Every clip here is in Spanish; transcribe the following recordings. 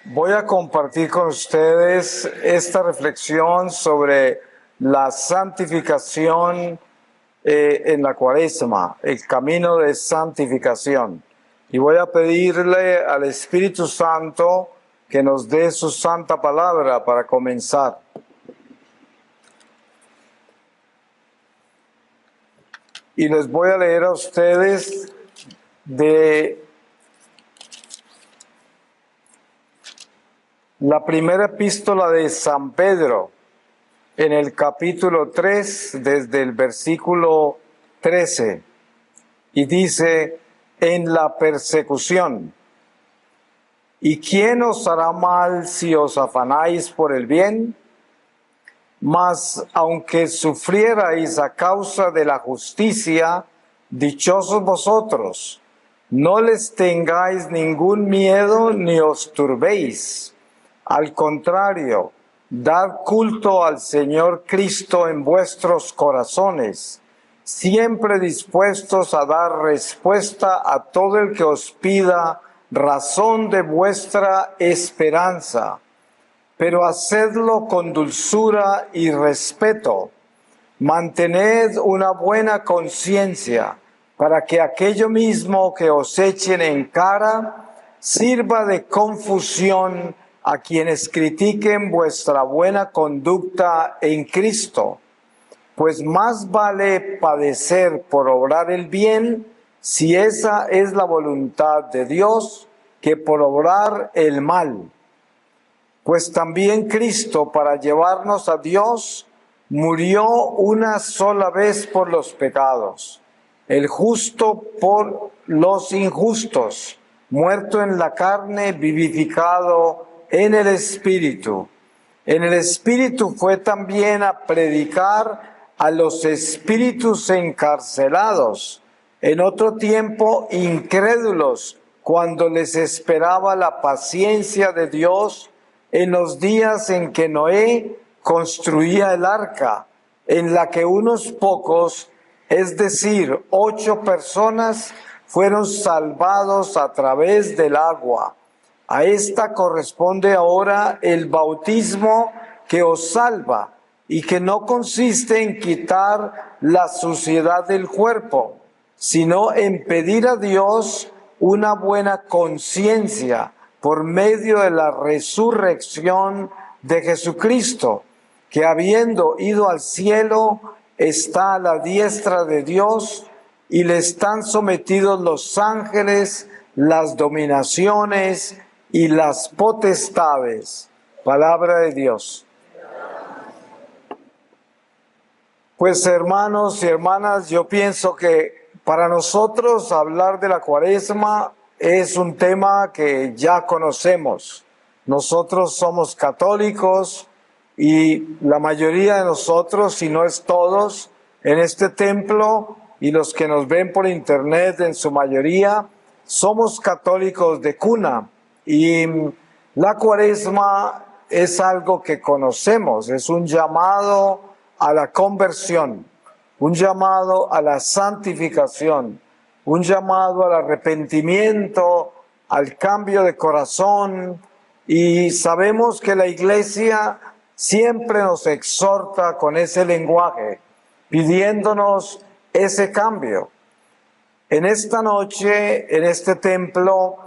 Voy a compartir con ustedes esta reflexión sobre la santificación en la Cuaresma, el camino de santificación. Y voy a pedirle al Espíritu Santo que nos dé su santa palabra para comenzar. Y les voy a leer a ustedes de la primera epístola de San Pedro, en el capítulo 3, desde el versículo 13, y dice: en la persecución. ¿Y quién os hará mal si os afanáis por el bien? Mas aunque sufrierais a causa de la justicia, dichosos vosotros. No les tengáis ningún miedo ni os turbéis. Al contrario, dad culto al Señor Cristo en vuestros corazones, siempre dispuestos a dar respuesta a todo el que os pida razón de vuestra esperanza, pero hacedlo con dulzura y respeto. Mantened una buena conciencia, para que aquello mismo que os echen en cara sirva de confusión a quienes critiquen vuestra buena conducta en Cristo. Pues más vale padecer por obrar el bien, si esa es la voluntad de Dios, que por obrar el mal. Pues también Cristo, para llevarnos a Dios, murió una sola vez por los pecados, el justo por los injustos, muerto en la carne, vivificado en el Espíritu. En el Espíritu fue también a predicar a los espíritus encarcelados, en otro tiempo incrédulos, cuando les esperaba la paciencia de Dios en los días en que Noé construía el arca, en la que unos pocos, es decir, 8 personas, fueron salvados a través del agua. A esta corresponde ahora el bautismo que os salva, y que no consiste en quitar la suciedad del cuerpo, sino en pedir a Dios una buena conciencia por medio de la resurrección de Jesucristo, que habiendo ido al cielo, está a la diestra de Dios, y le están sometidos los ángeles, las dominaciones y las potestades. Palabra de Dios. Pues hermanos y hermanas, yo pienso que para nosotros hablar de la Cuaresma es un tema que ya conocemos. Nosotros somos católicos y la mayoría de nosotros, si no es todos, en este templo y los que nos ven por internet en su mayoría, somos católicos de cuna. Y la Cuaresma es algo que conocemos, es un llamado a la conversión, un llamado a la santificación, un llamado al arrepentimiento, al cambio de corazón, y sabemos que la Iglesia siempre nos exhorta con ese lenguaje, pidiéndonos ese cambio. En esta noche, en este templo,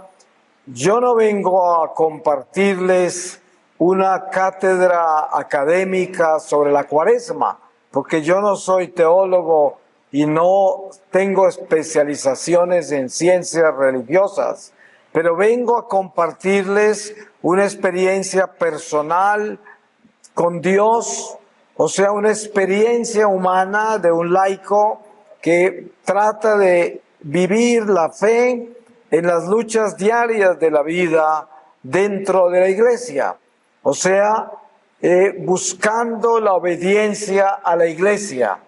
yo no vengo a compartirles una cátedra académica sobre la Cuaresma, porque yo no soy teólogo y no tengo especializaciones en ciencias religiosas, pero vengo a compartirles una experiencia personal con Dios, o sea, una experiencia humana de un laico que trata de vivir la fe en las luchas diarias de la vida dentro de la Iglesia. O sea, buscando la obediencia a la Iglesia,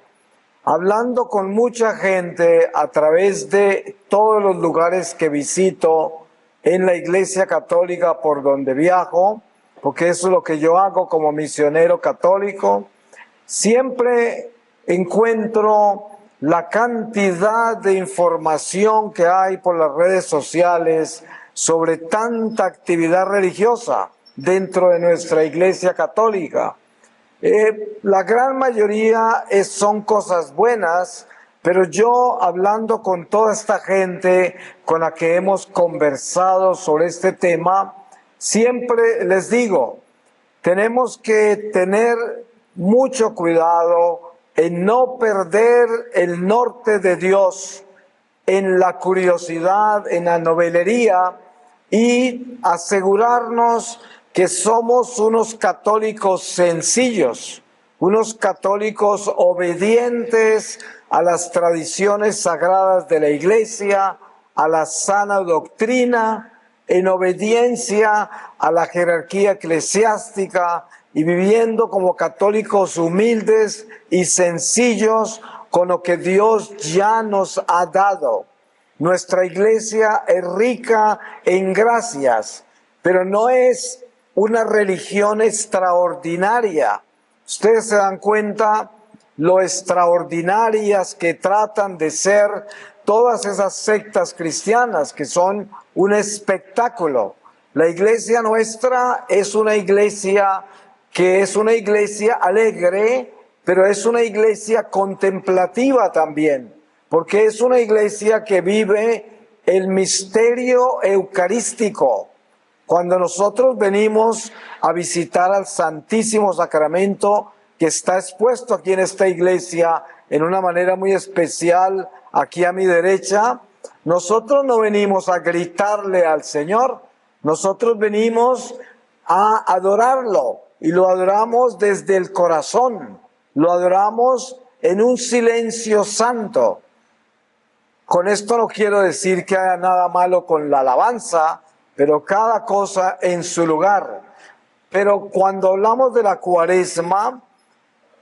hablando con mucha gente a través de todos los lugares que visito en la Iglesia Católica por donde viajo, porque eso es lo que yo hago como misionero católico. Siempre encuentro la cantidad de información que hay por las redes sociales sobre tanta actividad religiosa dentro de nuestra Iglesia Católica. La gran mayoría son cosas buenas, pero yo, hablando con toda esta gente con la que hemos conversado sobre este tema, siempre les digo, tenemos que tener mucho cuidado en no perder el norte de Dios en la curiosidad, en la novelería, y asegurarnos que somos unos católicos sencillos, unos católicos obedientes a las tradiciones sagradas de la Iglesia, a la sana doctrina, en obediencia a la jerarquía eclesiástica y viviendo como católicos humildes y sencillos con lo que Dios ya nos ha dado. Nuestra Iglesia es rica en gracias, pero no es una religión extraordinaria. Ustedes se dan cuenta lo extraordinarias que tratan de ser todas esas sectas cristianas, que son un espectáculo. La iglesia nuestra es una iglesia que es una iglesia alegre, pero es una iglesia contemplativa también, porque es una iglesia que vive el misterio eucarístico. Cuando nosotros venimos a visitar al Santísimo Sacramento, que está expuesto aquí en esta iglesia en una manera muy especial, aquí a mi derecha, nosotros no venimos a gritarle al Señor, nosotros venimos a adorarlo, y lo adoramos desde el corazón, lo adoramos en un silencio santo. Con esto no quiero decir que haya nada malo con la alabanza, pero cada cosa en su lugar. Pero cuando hablamos de la Cuaresma,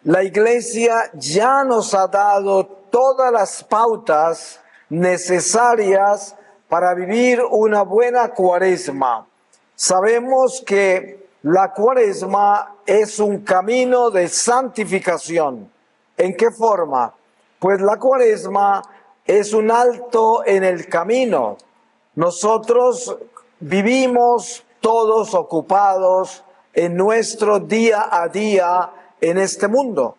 la Iglesia ya nos ha dado todas las pautas necesarias para vivir una buena Cuaresma. Sabemos que la Cuaresma es un camino de santificación. ¿En qué forma? Pues la Cuaresma es un alto en el camino. Nosotros vivimos todos ocupados en nuestro día a día en este mundo,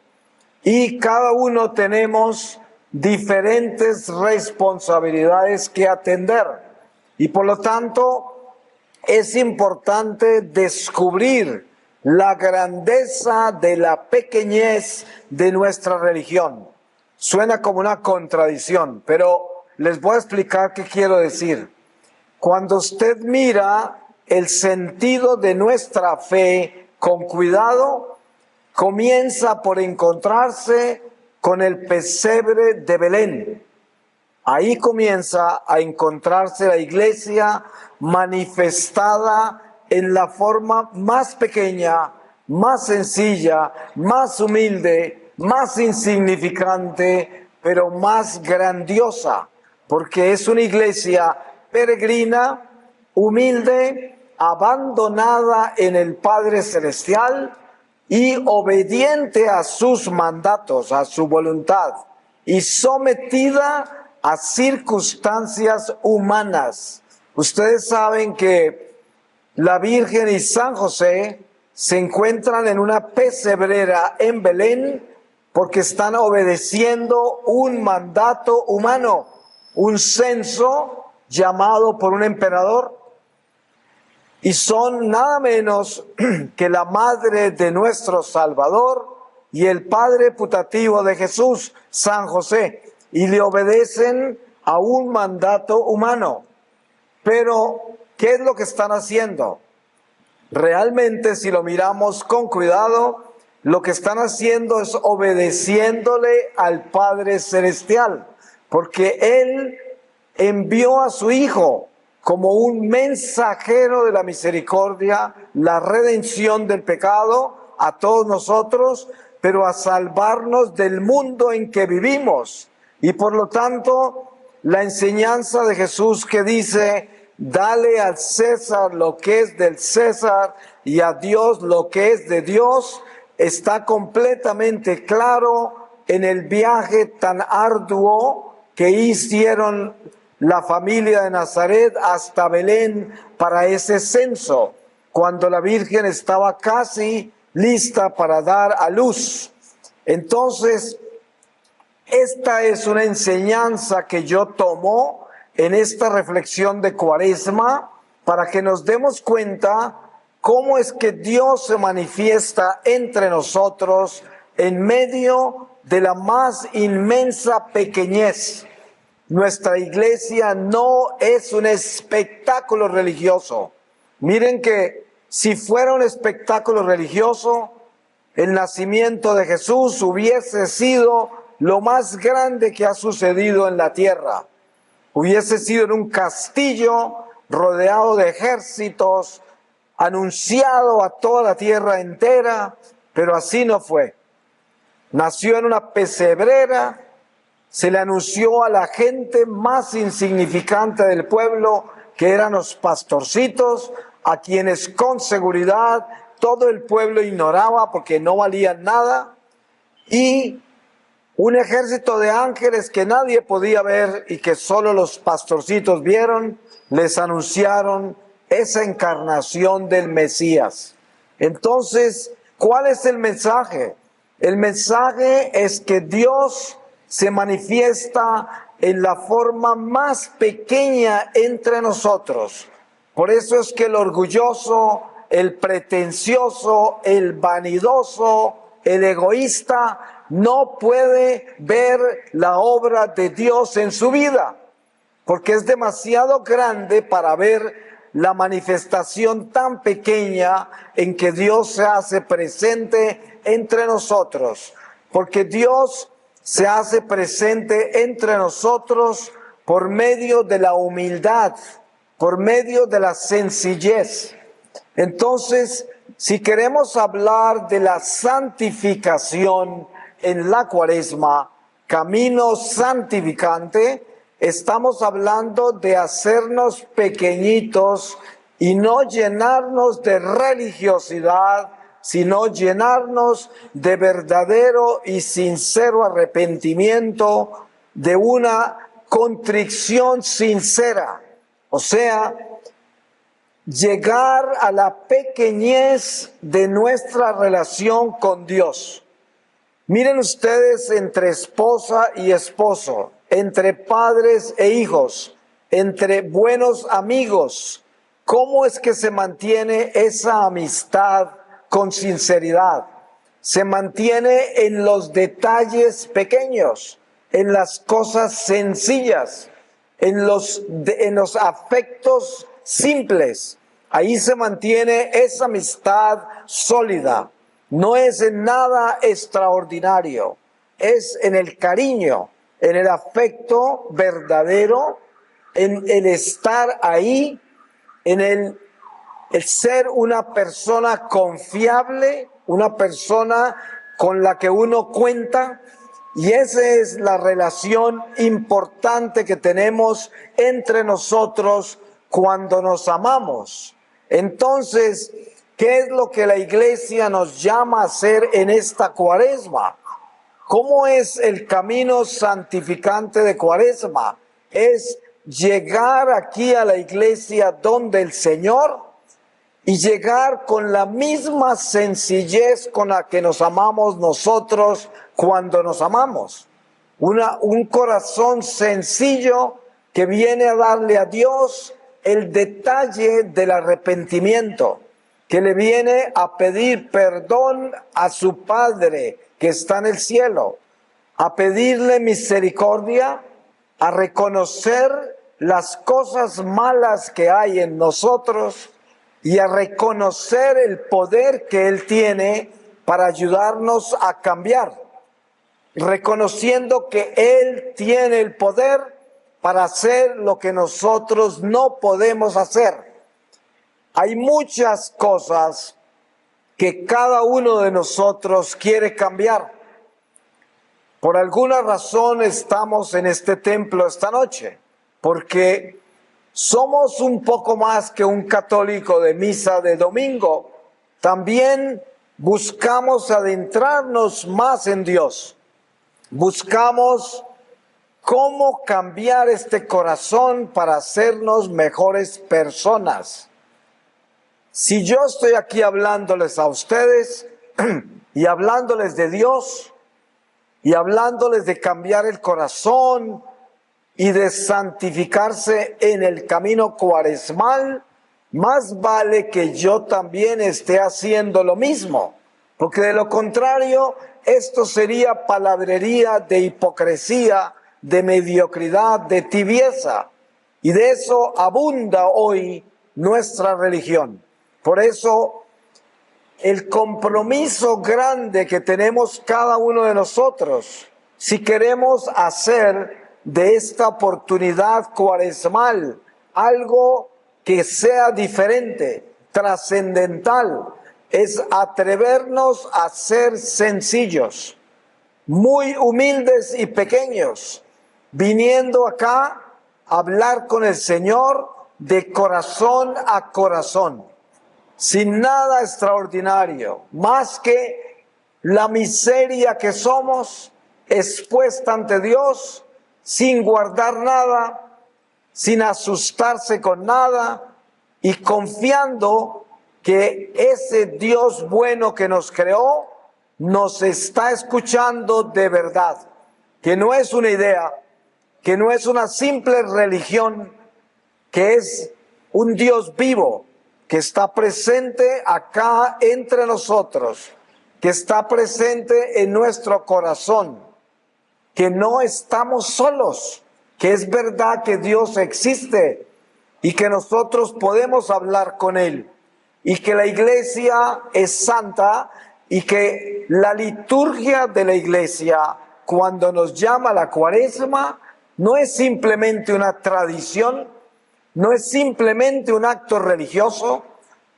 y cada uno tenemos diferentes responsabilidades que atender, y por lo tanto es importante descubrir la grandeza de la pequeñez de nuestra religión. Suena como una contradicción, pero les voy a explicar qué quiero decir. Cuando usted mira el sentido de nuestra fe con cuidado, comienza por encontrarse con el pesebre de Belén. Ahí comienza a encontrarse la iglesia manifestada en la forma más pequeña, más sencilla, más humilde, más insignificante, pero más grandiosa, porque es una iglesia peregrina, humilde, abandonada en el Padre Celestial y obediente a sus mandatos, a su voluntad, y sometida a circunstancias humanas. Ustedes saben que la Virgen y San José se encuentran en una pesebrera en Belén porque están obedeciendo un mandato humano, un censo llamado por un emperador, y son nada menos que la madre de nuestro Salvador y el padre putativo de Jesús, San José, y le obedecen a un mandato humano. Pero, ¿qué es lo que están haciendo? Realmente, si lo miramos con cuidado, lo que están haciendo es obedeciéndole al Padre Celestial, porque Él envió a su Hijo como un mensajero de la misericordia, la redención del pecado a todos nosotros, pero a salvarnos del mundo en que vivimos. Y por lo tanto, la enseñanza de Jesús que dice: dale al César lo que es del César y a Dios lo que es de Dios, está completamente claro en el viaje tan arduo que hicieron la familia de Nazaret hasta Belén para ese censo, cuando la Virgen estaba casi lista para dar a luz. Entonces, esta es una enseñanza que yo tomo en esta reflexión de Cuaresma para que nos demos cuenta cómo es que Dios se manifiesta entre nosotros en medio de la más inmensa pequeñez. Nuestra iglesia no es un espectáculo religioso. Miren que si fuera un espectáculo religioso, el nacimiento de Jesús hubiese sido lo más grande que ha sucedido en la tierra. Hubiese sido en un castillo rodeado de ejércitos, anunciado a toda la tierra entera, pero así no fue. Nació en una pesebrera, se le anunció a la gente más insignificante del pueblo, que eran los pastorcitos, a quienes con seguridad todo el pueblo ignoraba porque no valían nada, y un ejército de ángeles que nadie podía ver y que solo los pastorcitos vieron, les anunciaron esa encarnación del Mesías. Entonces, ¿cuál es el mensaje? El mensaje es que Dios se manifiesta en la forma más pequeña entre nosotros. Por eso es que el orgulloso, el pretencioso, el vanidoso, el egoísta no puede ver la obra de Dios en su vida, porque es demasiado grande para ver la manifestación tan pequeña en que Dios se hace presente entre nosotros, porque Dios se hace presente entre nosotros por medio de la humildad, por medio de la sencillez. Entonces, si queremos hablar de la santificación en la Cuaresma, camino santificante, estamos hablando de hacernos pequeñitos y no llenarnos de religiosidad, sino llenarnos de verdadero y sincero arrepentimiento, de una contrición sincera. O sea, llegar a la pequeñez de nuestra relación con Dios. Miren ustedes, entre esposa y esposo, entre padres e hijos, entre buenos amigos, ¿cómo es que se mantiene esa amistad con sinceridad? Se mantiene en los detalles pequeños, en las cosas sencillas, en los afectos simples. Ahí se mantiene esa amistad sólida. No es en nada extraordinario, es en el cariño, en el afecto verdadero, en el estar ahí, en el ser una persona confiable, una persona con la que uno cuenta. Y esa es la relación importante que tenemos entre nosotros cuando nos amamos. Entonces, ¿qué es lo que la iglesia nos llama a hacer en esta Cuaresma? ¿Cómo es el camino santificante de Cuaresma? Es llegar aquí a la iglesia donde el Señor y llegar con la misma sencillez con la que nos amamos nosotros cuando nos amamos. Un corazón sencillo que viene a darle a Dios el detalle del arrepentimiento, que le viene a pedir perdón a su Padre que está en el cielo, a pedirle misericordia, a reconocer las cosas malas que hay en nosotros y a reconocer el poder que Él tiene para ayudarnos a cambiar, reconociendo que Él tiene el poder para hacer lo que nosotros no podemos hacer. Hay muchas cosas que cada uno de nosotros quiere cambiar. Por alguna razón estamos en este templo esta noche, porque somos un poco más que un católico de misa de domingo. También buscamos adentrarnos más en Dios. Buscamos ¿Cómo cambiar este corazón para hacernos mejores personas? Si yo estoy aquí hablándoles a ustedes y hablándoles de Dios y hablándoles de cambiar el corazón y de santificarse en el camino cuaresmal, más vale que yo también esté haciendo lo mismo, porque de lo contrario, esto sería palabrería de hipocresía, de mediocridad, de tibieza, y de eso abunda hoy nuestra religión. Por eso, el compromiso grande que tenemos cada uno de nosotros, si queremos hacer de esta oportunidad cuaresmal algo que sea diferente, trascendental, es atrevernos a ser sencillos, muy humildes y pequeños, viniendo acá a hablar con el Señor de corazón a corazón, sin nada extraordinario, más que la miseria que somos, expuesta ante Dios, sin guardar nada, sin asustarse con nada y confiando que ese Dios bueno que nos creó nos está escuchando de verdad, que no es una idea, que no es una simple religión, que es un Dios vivo, que está presente acá entre nosotros, que está presente en nuestro corazón, que no estamos solos, que es verdad que Dios existe y que nosotros podemos hablar con Él, y que la iglesia es santa y que la liturgia de la iglesia, cuando nos llama la cuaresma, no es simplemente una tradición, no es simplemente un acto religioso,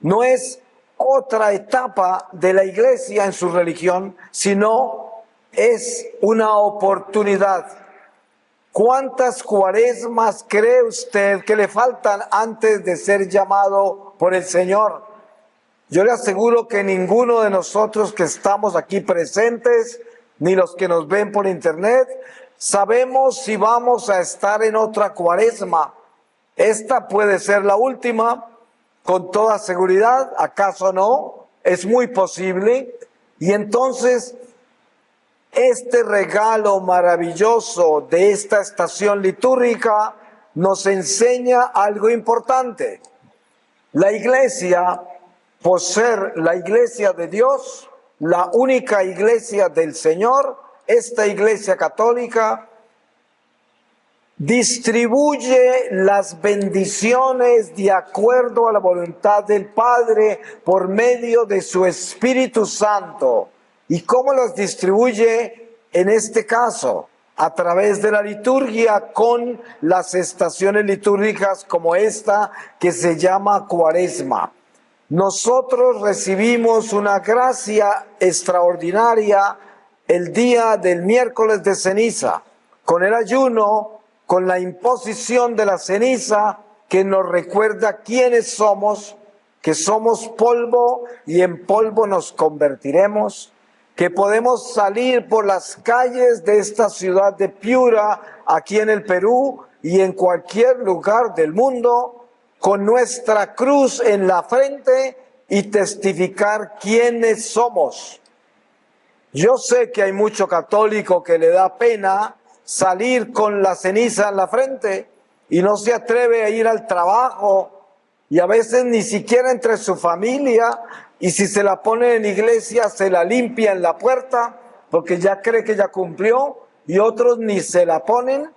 no es otra etapa de la iglesia en su religión, sino es una oportunidad. ¿Cuántas cuaresmas cree usted que le faltan antes de ser llamado por el Señor? Yo le aseguro que ninguno de nosotros que estamos aquí presentes, ni los que nos ven por internet, sabemos si vamos a estar en otra cuaresma. Esta puede ser la última, con toda seguridad, ¿acaso no? Es muy posible. Y entonces, este regalo maravilloso de esta estación litúrgica nos enseña algo importante. La iglesia, por ser la iglesia de Dios, la única iglesia del Señor, esta iglesia católica, distribuye las bendiciones de acuerdo a la voluntad del Padre por medio de su Espíritu Santo. ¿Y cómo las distribuye en este caso? A través de la liturgia, con las estaciones litúrgicas como esta que se llama Cuaresma. Nosotros recibimos una gracia extraordinaria el día del miércoles de ceniza, con el ayuno, con la imposición de la ceniza que nos recuerda quiénes somos, que somos polvo y en polvo nos convertiremos, que podemos salir por las calles de esta ciudad de Piura, aquí en el Perú y en cualquier lugar del mundo, con nuestra cruz en la frente y testificar quiénes somos. Yo sé que hay mucho católico que le da pena salir con la ceniza en la frente y no se atreve a ir al trabajo y a veces ni siquiera entre su familia, y si se la pone en la iglesia se la limpia en la puerta porque ya cree que ya cumplió, y otros ni se la ponen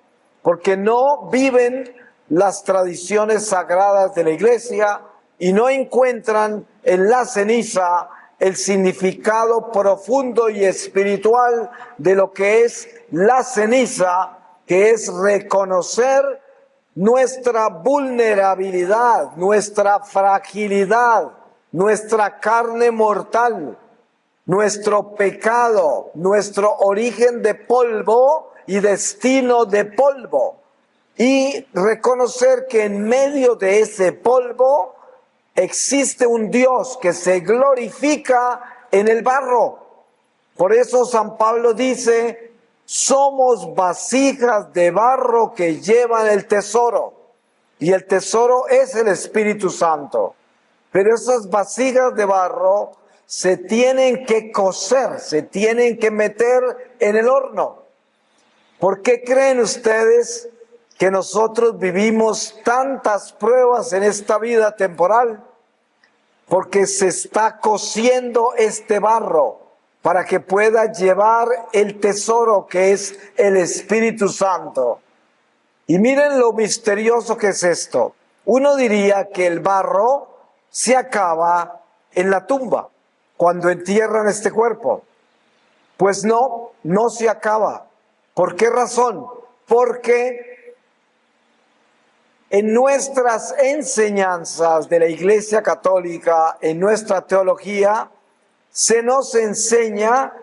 porque no viven las tradiciones sagradas de la iglesia y no encuentran en la ceniza el significado profundo y espiritual de lo que es la ceniza, que es reconocer nuestra vulnerabilidad, nuestra fragilidad, nuestra carne mortal, nuestro pecado, nuestro origen de polvo y destino de polvo. Y reconocer que en medio de ese polvo existe un Dios que se glorifica en el barro. Por eso San Pablo dice somos vasijas de barro que llevan el tesoro. Y el tesoro es el Espíritu Santo. Pero esas vasijas de barro se tienen que cocer, se tienen que meter en el horno. ¿Por qué creen ustedes que nosotros vivimos tantas pruebas en esta vida temporal? Porque se está cociendo este barro para que pueda llevar el tesoro que es el Espíritu Santo. Y miren lo misterioso que es esto. Uno diría que el barro se acaba en la tumba, cuando entierran este cuerpo. Pues no, no se acaba. ¿Por qué razón? Porque en nuestras enseñanzas de la Iglesia Católica, en nuestra teología, se nos enseña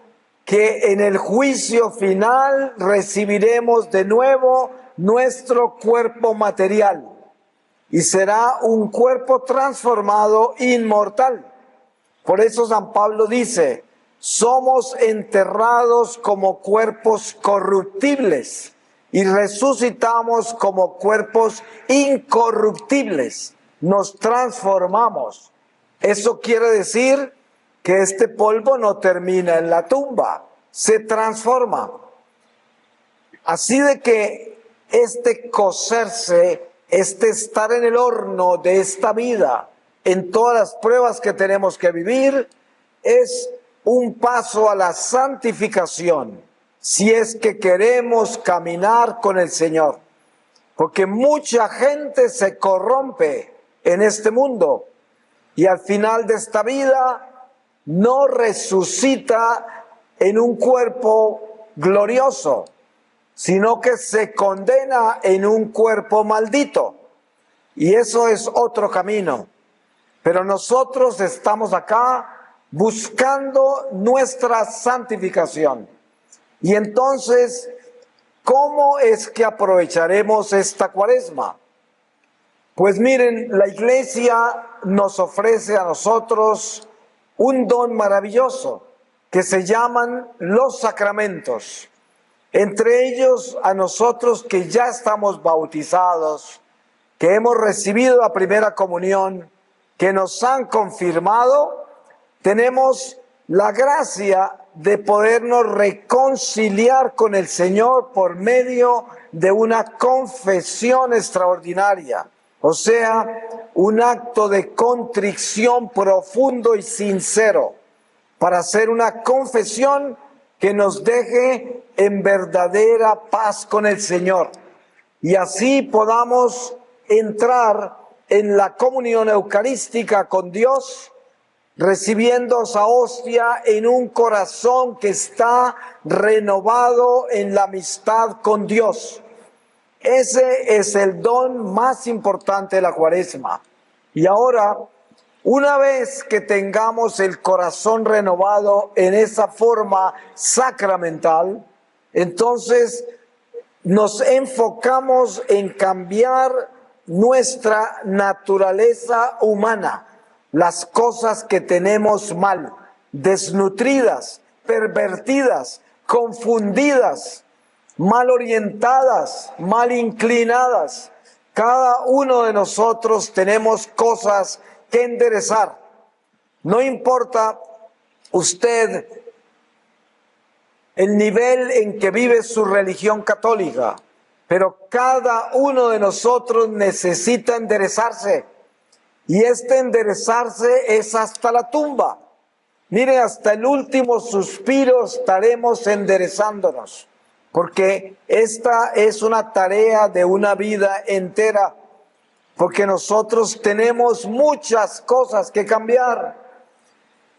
que en el juicio final recibiremos de nuevo nuestro cuerpo material y será un cuerpo transformado inmortal. Por eso San Pablo dice, somos enterrados como cuerpos corruptibles y resucitamos como cuerpos incorruptibles. Nos transformamos. Eso quiere decir que este polvo no termina en la tumba, se transforma. Así de que este cocerse, este estar en el horno de esta vida, en todas las pruebas que tenemos que vivir, es un paso a la santificación, si es que queremos caminar con el Señor. Porque mucha gente se corrompe en este mundo y al final de esta vida no resucita en un cuerpo glorioso, sino que se condena en un cuerpo maldito. Y eso es otro camino. Pero nosotros estamos acá buscando nuestra santificación. Y entonces, ¿cómo es que aprovecharemos esta Cuaresma? Pues miren, la Iglesia nos ofrece a nosotros un don maravilloso que se llaman los sacramentos. Entre ellos, a nosotros que ya estamos bautizados, que hemos recibido la primera comunión, que nos han confirmado, tenemos la gracia de podernos reconciliar con el Señor por medio de una confesión extraordinaria. O sea, un acto de contrición profundo y sincero para hacer una confesión que nos deje en verdadera paz con el Señor. Y así podamos entrar en la comunión eucarística con Dios, recibiendo esa hostia en un corazón que está renovado en la amistad con Dios. Ese es el don más importante de la Cuaresma. Y ahora, una vez que tengamos el corazón renovado en esa forma sacramental, entonces nos enfocamos en cambiar nuestra naturaleza humana, las cosas que tenemos mal, desnutridas, pervertidas, confundidas, mal orientadas, mal inclinadas. Cada uno de nosotros tenemos cosas que enderezar. No importa usted el nivel en que vive su religión católica, pero cada uno de nosotros necesita enderezarse. Y este enderezarse es hasta la tumba. Mire, hasta el último suspiro estaremos enderezándonos, porque esta es una tarea de una vida entera, porque nosotros tenemos muchas cosas que cambiar.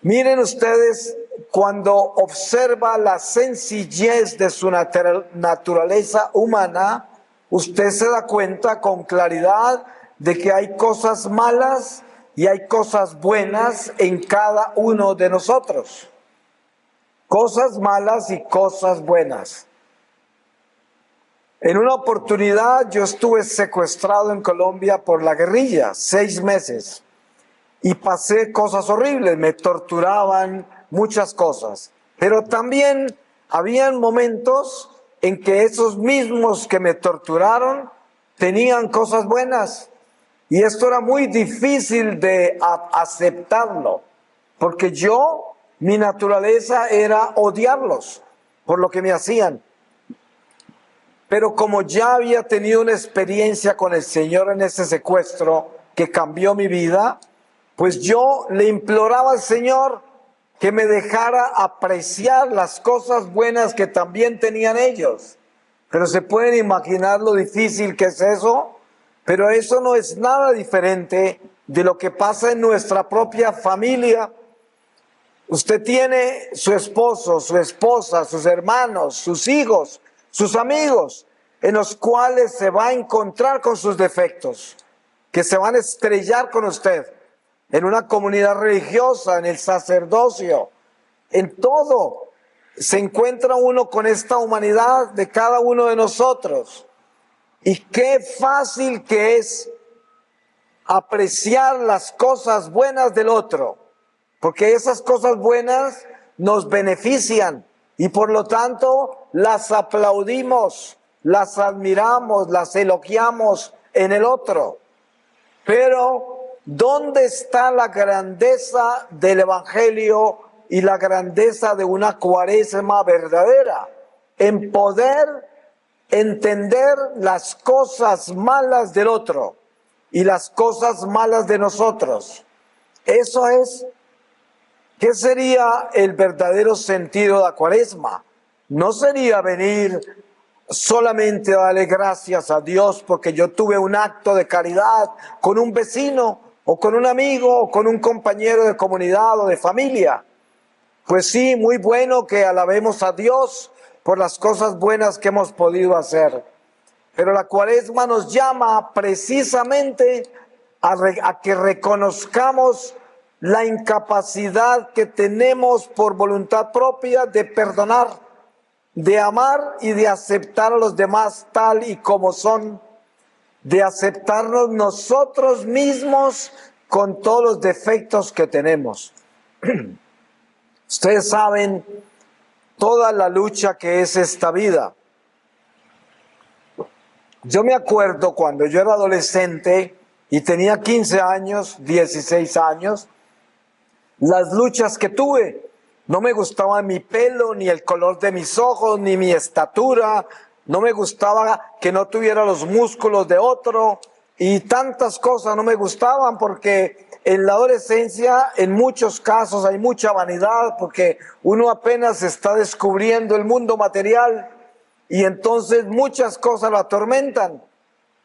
Miren ustedes, cuando observa la sencillez de su naturaleza humana, usted se da cuenta con claridad de que hay cosas malas y hay cosas buenas en cada uno de nosotros. Cosas malas y cosas buenas. En una oportunidad yo estuve secuestrado en Colombia por la guerrilla, 6 meses. Y pasé cosas horribles, me torturaban, muchas cosas. Pero también habían momentos en que esos mismos que me torturaron tenían cosas buenas. Y esto era muy difícil de aceptarlo, porque mi naturaleza era odiarlos por lo que me hacían. Pero como ya había tenido una experiencia con el Señor en ese secuestro que cambió mi vida, pues yo le imploraba al Señor que me dejara apreciar las cosas buenas que también tenían ellos. Pero se pueden imaginar lo difícil que es eso, pero eso no es nada diferente de lo que pasa en nuestra propia familia. Usted tiene su esposo, su esposa, sus hermanos, sus hijos, sus amigos, en los cuales se va a encontrar con sus defectos, que se van a estrellar con usted, en una comunidad religiosa, en el sacerdocio, en todo. Se encuentra uno con esta humanidad de cada uno de nosotros. Y qué fácil que es apreciar las cosas buenas del otro, porque esas cosas buenas nos benefician y por lo tanto las aplaudimos, las admiramos, las elogiamos en el otro. Pero ¿dónde está la grandeza del Evangelio y la grandeza de una cuaresma verdadera? En poder entender las cosas malas del otro y las cosas malas de nosotros. Eso es. ¿Qué sería el verdadero sentido de la cuaresma? No sería venir solamente a darle gracias a Dios porque yo tuve un acto de caridad con un vecino o con un amigo o con un compañero de comunidad o de familia. Pues sí, muy bueno que alabemos a Dios por las cosas buenas que hemos podido hacer. Pero la cuaresma nos llama precisamente a que reconozcamos la incapacidad que tenemos por voluntad propia de perdonar, de amar y de aceptar a los demás tal y como son, de aceptarnos nosotros mismos con todos los defectos que tenemos. Ustedes saben toda la lucha que es esta vida. Yo me acuerdo cuando yo era adolescente y tenía 15 años, 16 años, las luchas que tuve. No me gustaba mi pelo, ni el color de mis ojos, ni mi estatura. No me gustaba que no tuviera los músculos de otro. Y tantas cosas no me gustaban porque en la adolescencia en muchos casos hay mucha vanidad porque uno apenas está descubriendo el mundo material y entonces muchas cosas lo atormentan.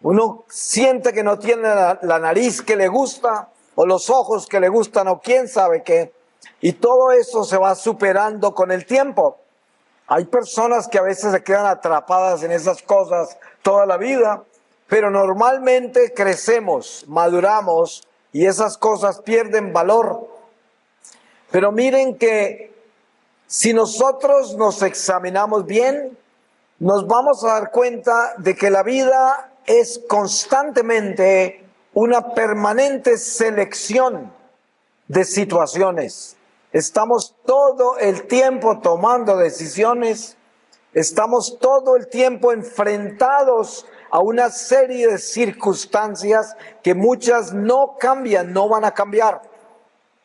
Uno siente que no tiene la nariz que le gusta o los ojos que le gustan o quién sabe qué. Y todo eso se va superando con el tiempo. Hay personas que a veces se quedan atrapadas en esas cosas toda la vida, pero normalmente crecemos, maduramos y esas cosas pierden valor. Pero miren que si nosotros nos examinamos bien, nos vamos a dar cuenta de que la vida es constantemente una permanente selección de situaciones. Estamos todo el tiempo tomando decisiones, estamos todo el tiempo enfrentados a una serie de circunstancias que muchas no cambian, no van a cambiar.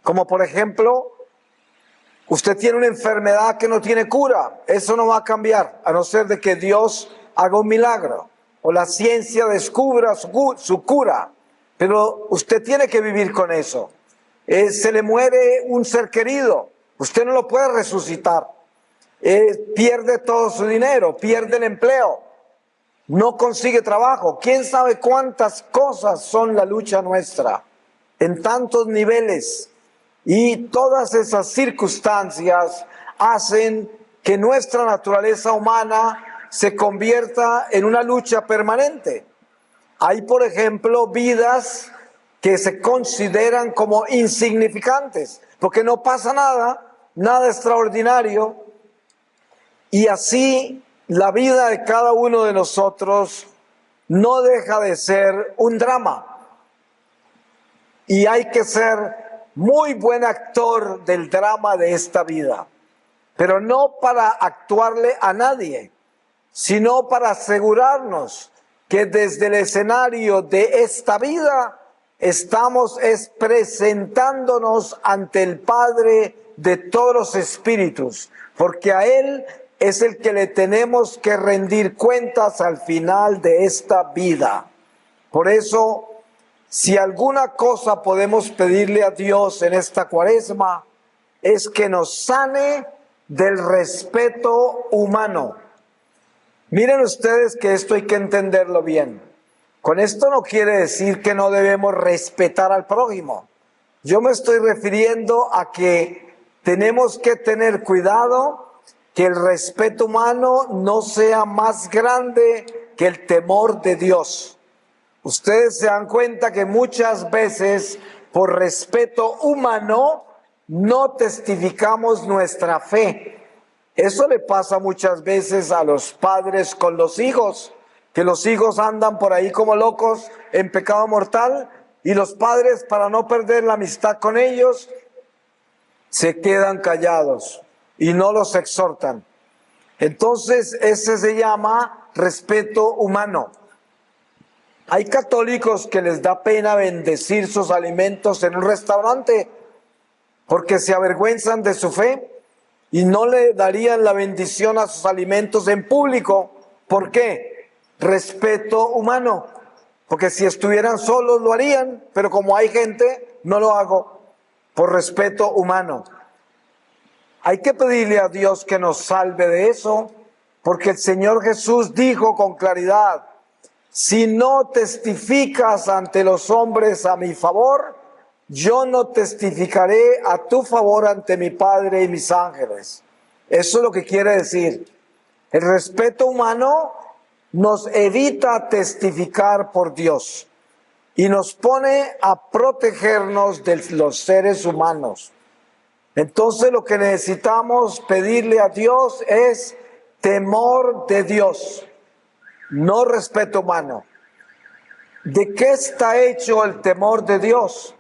Como por ejemplo, usted tiene una enfermedad que no tiene cura, eso no va a cambiar, a no ser de que Dios haga un milagro o la ciencia descubra su cura, pero usted tiene que vivir con eso. Se le muere un ser querido, usted no lo puede resucitar, pierde todo su dinero, pierde el empleo, no consigue trabajo, quién sabe cuántas cosas son la lucha nuestra, en tantos niveles. Y todas esas circunstancias hacen que nuestra naturaleza humana se convierta en una lucha permanente. Hay, por ejemplo, vidas que se consideran como insignificantes, porque no pasa nada, nada extraordinario. Y así la vida de cada uno de nosotros no deja de ser un drama. Y hay que ser muy buen actor del drama de esta vida, pero no para actuarle a nadie, sino para asegurarnos que desde el escenario de esta vida estamos presentándonos ante el Padre de todos los espíritus, porque a Él es el que le tenemos que rendir cuentas al final de esta vida. Por eso, si alguna cosa podemos pedirle a Dios en esta cuaresma, es que nos sane del respeto humano. Miren ustedes que esto hay que entenderlo bien. Con esto no quiere decir que no debemos respetar al prójimo. Yo me estoy refiriendo a que tenemos que tener cuidado que el respeto humano no sea más grande que el temor de Dios. Ustedes se dan cuenta que muchas veces por respeto humano no testificamos nuestra fe. Eso le pasa muchas veces a los padres con los hijos, que los hijos andan por ahí como locos en pecado mortal y los padres, para no perder la amistad con ellos, se quedan callados y no los exhortan. Entonces ese se llama respeto humano. Hay católicos que les da pena bendecir sus alimentos en un restaurante porque se avergüenzan de su fe y no le darían la bendición a sus alimentos en público. ¿Por qué? Respeto humano. Porque si estuvieran solos lo harían, pero como hay gente, no lo hago por respeto humano. Hay que pedirle a Dios que nos salve de eso, porque el Señor Jesús dijo con claridad: si no testificas ante los hombres a mi favor, yo no testificaré a tu favor ante mi Padre y mis ángeles. Eso es lo que quiere decir. El respeto humano nos evita testificar por Dios y nos pone a protegernos de los seres humanos. Entonces lo que necesitamos pedirle a Dios es temor de Dios, no respeto humano. ¿De qué está hecho el temor de Dios?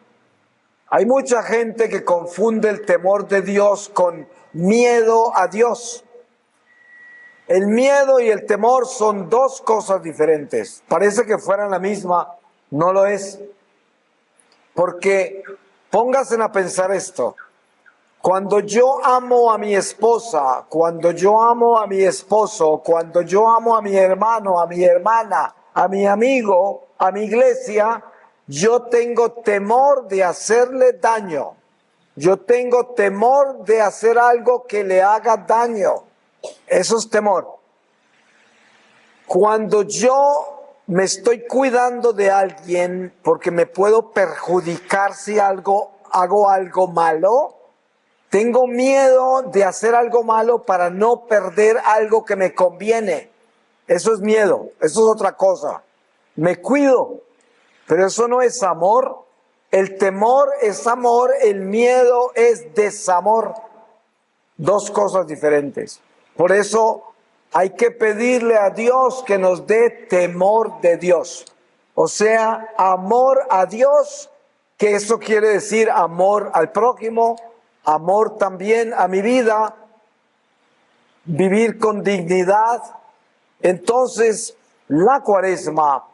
Hay mucha gente que confunde el temor de Dios con miedo a Dios. El miedo y el temor son dos cosas diferentes. Parece que fueran la misma, no lo es. Porque pónganse a pensar esto. Cuando yo amo a mi esposa, cuando yo amo a mi esposo, cuando yo amo a mi hermano, a mi hermana, a mi amigo, a mi iglesia, yo tengo temor de hacerle daño. Yo tengo temor de hacer algo que le haga daño. Eso es temor. Cuando yo me estoy cuidando de alguien porque me puedo perjudicar si hago algo malo, tengo miedo de hacer algo malo para no perder algo que me conviene. Eso es miedo, eso es otra cosa. Me cuido, pero eso no es amor. El temor es amor, el miedo es desamor. Dos cosas diferentes. Por eso hay que pedirle a Dios que nos dé temor de Dios. O sea, amor a Dios, que eso quiere decir amor al prójimo, amor también a mi vida, vivir con dignidad. Entonces, la Cuaresma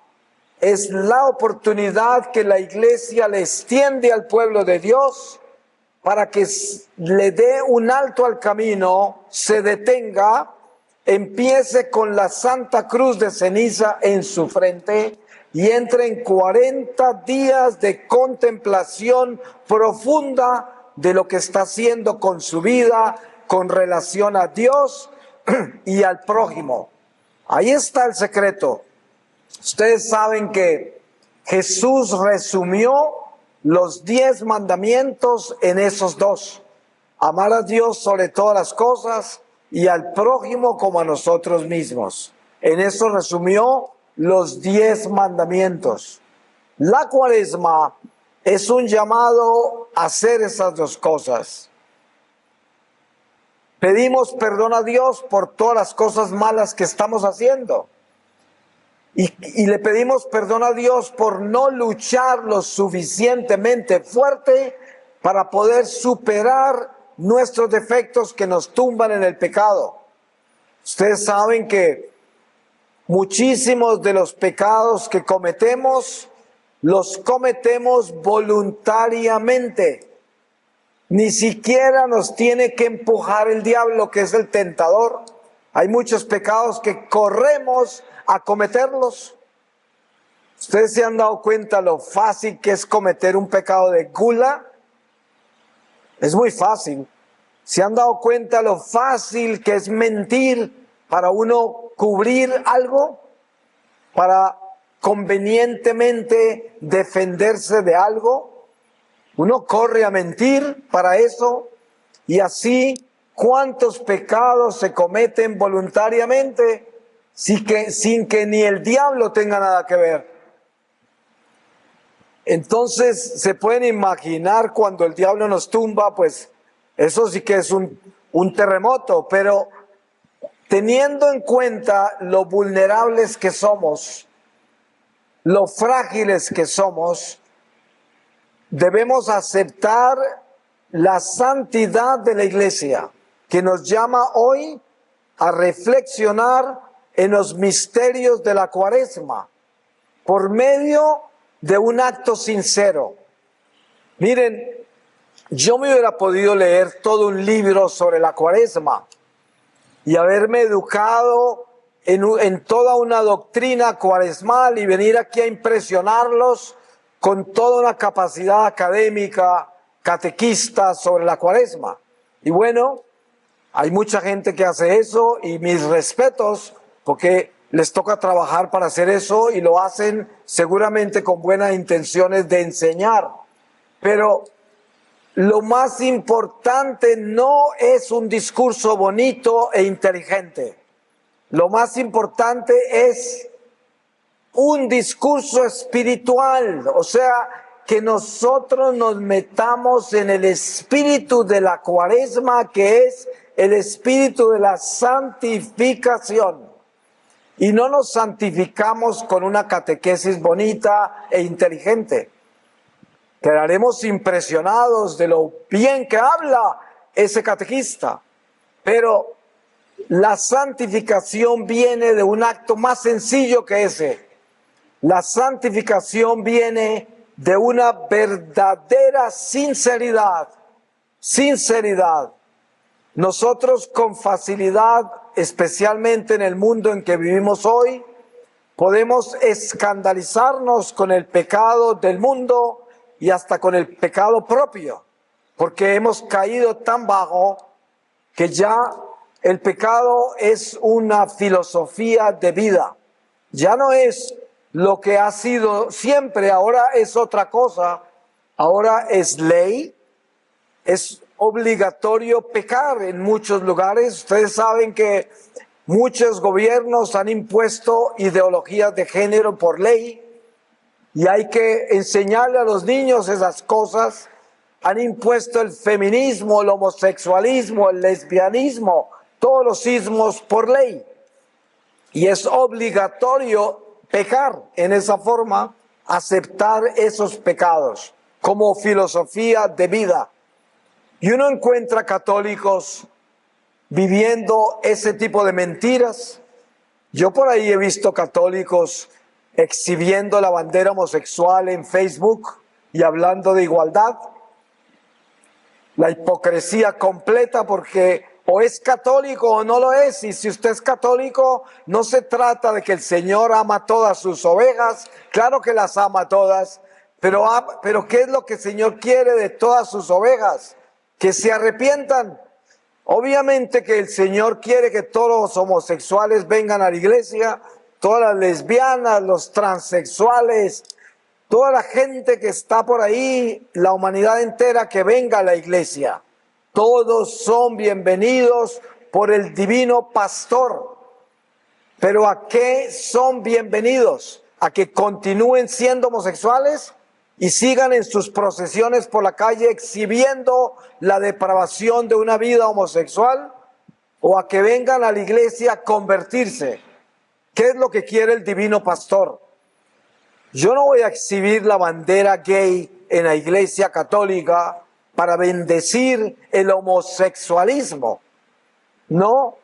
es la oportunidad que la Iglesia le extiende al pueblo de Dios para que le dé un alto al camino, se detenga, empiece con la Santa Cruz de ceniza en su frente y entre en 40 días de contemplación profunda de lo que está haciendo con su vida, con relación a Dios y al prójimo. Ahí está el secreto. Ustedes saben que Jesús resumió los 10 mandamientos en esos dos: amar a Dios sobre todas las cosas y al prójimo como a nosotros mismos. En eso resumió los 10 mandamientos. La Cuaresma es un llamado a hacer esas dos cosas. Pedimos perdón a Dios por todas las cosas malas que estamos haciendo. Y le pedimos perdón a Dios por no luchar lo suficientemente fuerte para poder superar nuestros defectos que nos tumban en el pecado. Ustedes saben que muchísimos de los pecados que cometemos, los cometemos voluntariamente. Ni siquiera nos tiene que empujar el diablo, que es el tentador. Hay muchos pecados que corremos a cometerlos. ¿Ustedes se han dado cuenta lo fácil que es cometer un pecado de gula? Es muy fácil. ¿Se han dado cuenta lo fácil que es mentir para uno cubrir algo? Para convenientemente defenderse de algo. Uno corre a mentir para eso. Y así, ¿cuántos pecados se cometen voluntariamente sin que ni el diablo tenga nada que ver? Entonces, se pueden imaginar cuando el diablo nos tumba, pues eso sí que es un terremoto, pero teniendo en cuenta lo vulnerables que somos, lo frágiles que somos, debemos aceptar la santidad de la iglesia, que nos llama hoy a reflexionar en los misterios de la Cuaresma, por medio de un acto sincero. Miren, yo me hubiera podido leer todo un libro sobre la Cuaresma y haberme educado en toda una doctrina cuaresmal y venir aquí a impresionarlos con toda una capacidad académica, catequista sobre la Cuaresma. Y bueno, hay mucha gente que hace eso y mis respetos, porque les toca trabajar para hacer eso y lo hacen seguramente con buenas intenciones de enseñar. Pero lo más importante no es un discurso bonito e inteligente. Lo más importante es un discurso espiritual, o sea, que nosotros nos metamos en el espíritu de la Cuaresma, que es el espíritu de la santificación. Y no nos santificamos con una catequesis bonita e inteligente. Quedaremos impresionados de lo bien que habla ese catequista. Pero la santificación viene de un acto más sencillo que ese. La santificación viene de una verdadera sinceridad. Sinceridad. Nosotros con facilidad, especialmente en el mundo en que vivimos hoy, podemos escandalizarnos con el pecado del mundo y hasta con el pecado propio, porque hemos caído tan bajo que ya el pecado es una filosofía de vida. Ya no es lo que ha sido siempre, ahora es otra cosa, ahora es ley, es obligatorio pecar en muchos lugares. Ustedes saben que muchos gobiernos han impuesto ideologías de género por ley y hay que enseñarle a los niños esas cosas. Han impuesto el feminismo, el homosexualismo, el lesbianismo, todos los ismos por ley. Y es obligatorio pecar en esa forma, aceptar esos pecados como filosofía de vida. Y uno encuentra católicos viviendo ese tipo de mentiras. Yo por ahí he visto católicos exhibiendo la bandera homosexual en Facebook y hablando de igualdad. La hipocresía completa, porque o es católico o no lo es. Y si usted es católico, no se trata de que el Señor ama todas sus ovejas. Claro que las ama todas, pero ¿qué es lo que el Señor quiere de todas sus ovejas? Que se arrepientan. Obviamente que el Señor quiere que todos los homosexuales vengan a la iglesia, todas las lesbianas, los transexuales, toda la gente que está por ahí, la humanidad entera que venga a la iglesia. Todos son bienvenidos por el divino pastor. ¿Pero a qué son bienvenidos? ¿A que continúen siendo homosexuales y sigan en sus procesiones por la calle exhibiendo la depravación de una vida homosexual? ¿O a que vengan a la iglesia a convertirse? ¿Qué es lo que quiere el divino pastor? Yo no voy a exhibir la bandera gay en la iglesia católica para bendecir el homosexualismo. No,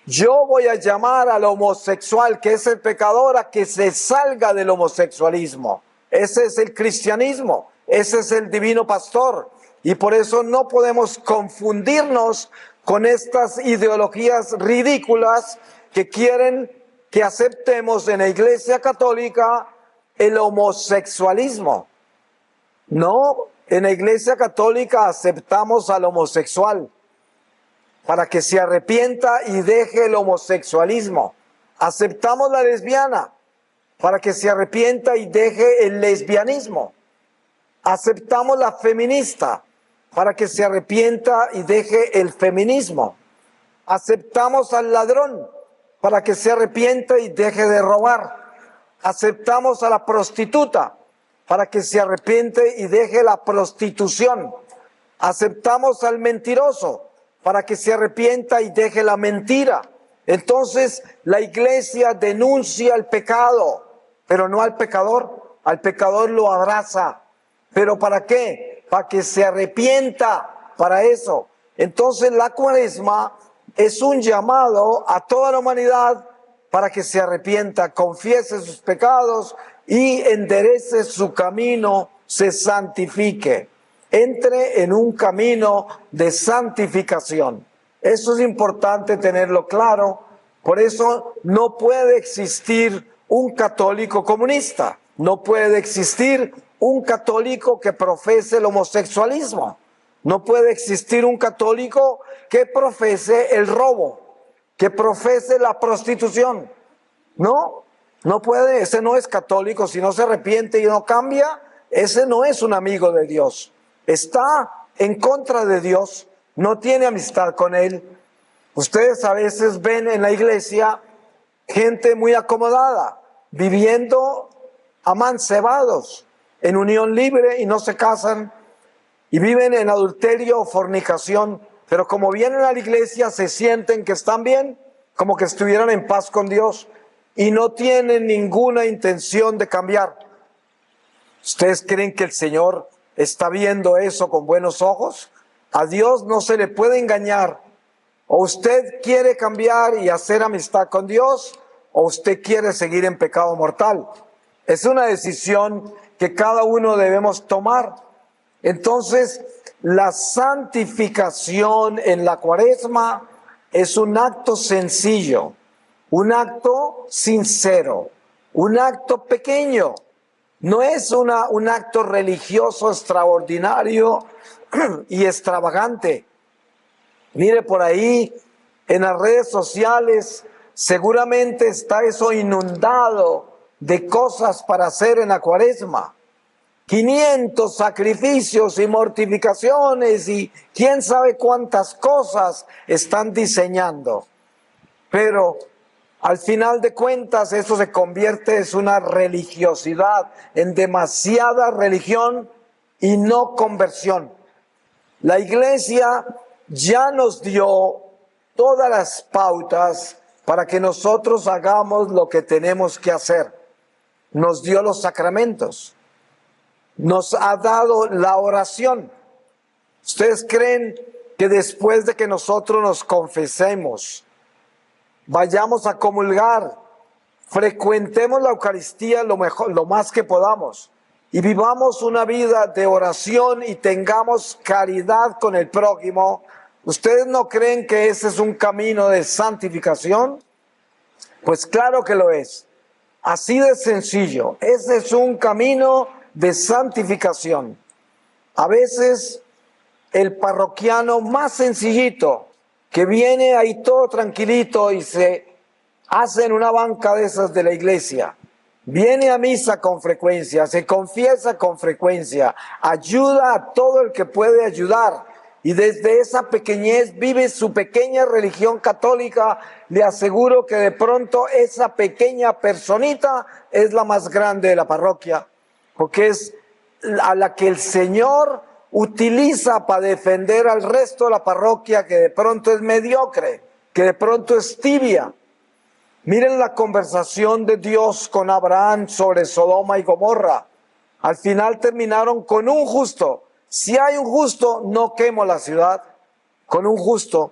Yo voy a llamar al homosexual, que es el pecador, a que se salga del homosexualismo. Ese es el cristianismo, ese es el divino pastor. Y por eso no podemos confundirnos con estas ideologías ridículas que quieren que aceptemos en la Iglesia Católica el homosexualismo. No, en la Iglesia Católica aceptamos al homosexual para que se arrepienta y deje el homosexualismo. Aceptamos la lesbiana para que se arrepienta y deje el lesbianismo. Aceptamos la feminista para que se arrepienta y deje el feminismo. Aceptamos al ladrón para que se arrepienta y deje de robar. Aceptamos a la prostituta para que se arrepiente y deje la prostitución. Aceptamos al mentiroso para que se arrepienta y deje la mentira. Entonces la iglesia denuncia el pecado, pero no al pecador. Al pecador lo abraza. ¿Pero para qué? Para que se arrepienta, para eso. Entonces la Cuaresma es un llamado a toda la humanidad para que se arrepienta, confiese sus pecados y enderece su camino, se santifique, entre en un camino de santificación. Eso es importante tenerlo claro. Por eso no puede existir un católico comunista, no puede existir un católico que profese el homosexualismo, no puede existir un católico que profese el robo, que profese la prostitución. No, no puede, ese no es católico. Si no se arrepiente y no cambia, ese no es un amigo de Dios. Está en contra de Dios, no tiene amistad con Él. Ustedes a veces ven en la iglesia gente muy acomodada, viviendo amancebados, en unión libre y no se casan, y viven en adulterio o fornicación, pero como vienen a la iglesia se sienten que están bien, como que estuvieran en paz con Dios y no tienen ninguna intención de cambiar. ¿Ustedes creen que el Señor está viendo eso con buenos ojos? A Dios no se le puede engañar. O usted quiere cambiar y hacer amistad con Dios, o usted quiere seguir en pecado mortal. Es una decisión que cada uno debemos tomar. Entonces, la santificación en la Cuaresma es un acto sencillo, un acto sincero, un acto pequeño. No es un acto religioso extraordinario y extravagante. Mire, por ahí en las redes sociales seguramente está eso inundado de cosas para hacer en la Cuaresma. 500 sacrificios y mortificaciones y quién sabe cuántas cosas están diseñando. Pero al final de cuentas eso se convierte en una religiosidad, en demasiada religión y no conversión. La iglesia ya nos dio todas las pautas para que nosotros hagamos lo que tenemos que hacer. Nos dio los sacramentos. Nos ha dado la oración. ¿Ustedes creen que después de que nosotros nos confesemos, vayamos a comulgar, frecuentemos la Eucaristía lo más que podamos y vivamos una vida de oración y tengamos caridad con el prójimo? ¿Ustedes no creen que ese es un camino de santificación? Pues claro que lo es. Así de sencillo. Ese es un camino de santificación. A veces el parroquiano más sencillito, que viene ahí todo tranquilito y se hace en una banca de esas de la iglesia, viene a misa con frecuencia, se confiesa con frecuencia, ayuda a todo el que puede ayudar y desde esa pequeñez vive su pequeña religión católica. Le aseguro que de pronto esa pequeña personita es la más grande de la parroquia, porque es a la que el Señor utiliza para defender al resto de la parroquia, que de pronto es mediocre, que de pronto es tibia. Miren la conversación de Dios con Abraham sobre Sodoma y Gomorra. Al final terminaron con un justo. Si hay un justo, no quemo la ciudad. Con un justo.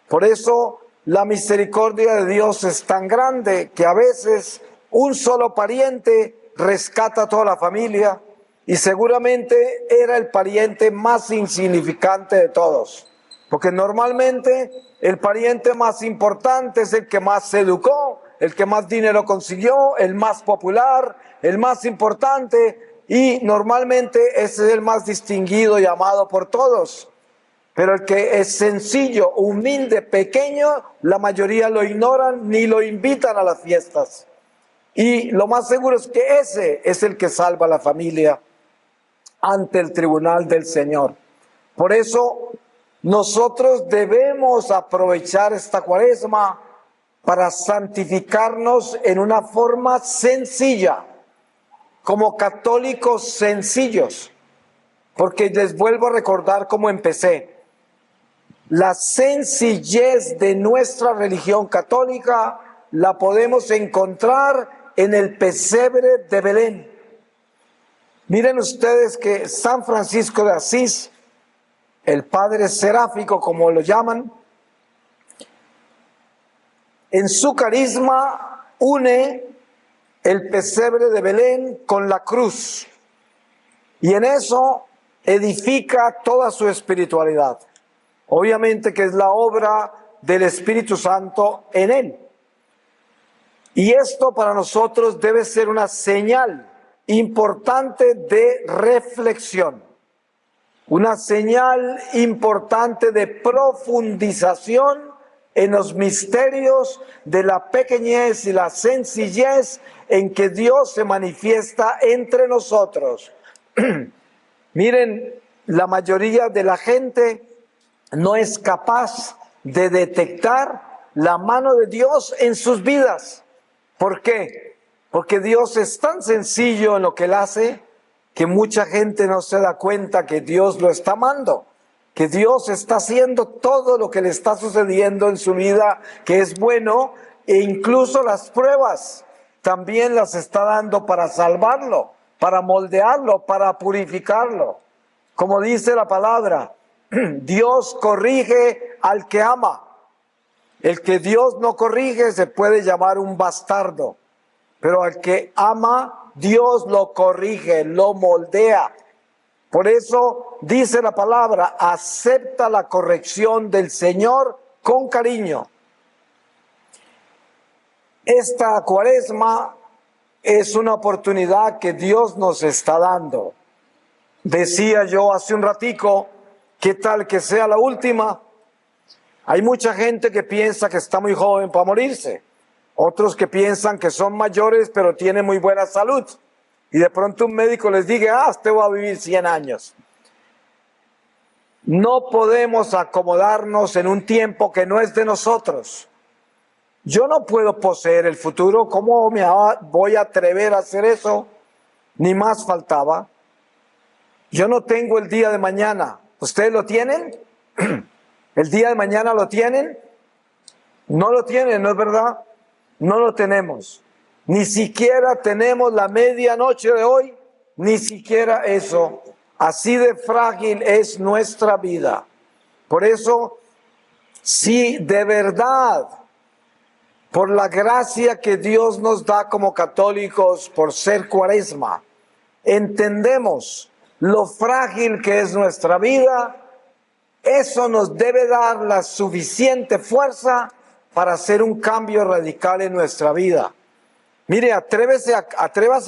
Por eso la misericordia de Dios es tan grande que a veces un solo pariente rescata a toda la familia y seguramente era el pariente más insignificante de todos. Porque normalmente el pariente más importante es el que más se educó, el que más dinero consiguió, el más popular, el más importante, y normalmente ese es el más distinguido y amado por todos. Pero el que es sencillo, humilde, pequeño, la mayoría lo ignoran ni lo invitan a las fiestas. Y lo más seguro es que ese es el que salva a la familia ante el tribunal del Señor. Por eso nosotros debemos aprovechar esta Cuaresma para santificarnos en una forma sencilla, como católicos sencillos, porque les vuelvo a recordar cómo empecé. La sencillez de nuestra religión católica la podemos encontrar en el pesebre de Belén. Miren ustedes que San Francisco de Asís, el padre seráfico como lo llaman, en su carisma une el pesebre de Belén con la cruz y en eso edifica toda su espiritualidad. Obviamente que es la obra del Espíritu Santo en él. Y esto para nosotros debe ser una señal importante de reflexión, una señal importante de profundización en los misterios de la pequeñez y la sencillez en que Dios se manifiesta entre nosotros. Miren, la mayoría de la gente no es capaz de detectar la mano de Dios en sus vidas. ¿Por qué? Porque Dios es tan sencillo en lo que Él hace que mucha gente no se da cuenta que Dios lo está amando, que Dios está haciendo todo lo que le está sucediendo en su vida, que es bueno, e incluso las pruebas también las está dando para salvarlo, para moldearlo, para purificarlo. Como dice la palabra, Dios corrige al que ama. El que Dios no corrige se puede llamar un bastardo, pero al que ama, Dios lo corrige, lo moldea. Por eso dice la palabra, acepta la corrección del Señor con cariño. Esta Cuaresma es una oportunidad que Dios nos está dando. Decía yo hace un ratico, ¿qué tal que sea la última? Hay mucha gente que piensa que está muy joven para morirse. Otros que piensan que son mayores pero tienen muy buena salud. Y de pronto un médico les diga, usted va a vivir 100 años. No podemos acomodarnos en un tiempo que no es de nosotros. Yo no puedo poseer el futuro. ¿Cómo me voy a atrever a hacer eso? Ni más faltaba. Yo no tengo el día de mañana. ¿Ustedes lo tienen? ¿El día de mañana lo tienen? No lo tienen, ¿no es verdad? No lo tenemos. Ni siquiera tenemos la medianoche de hoy, ni siquiera eso. Así de frágil es nuestra vida. Por eso, si de verdad, por la gracia que Dios nos da como católicos, por ser Cuaresma, entendemos lo frágil que es nuestra vida, eso nos debe dar la suficiente fuerza para hacer un cambio radical en nuestra vida. Mire, atrévase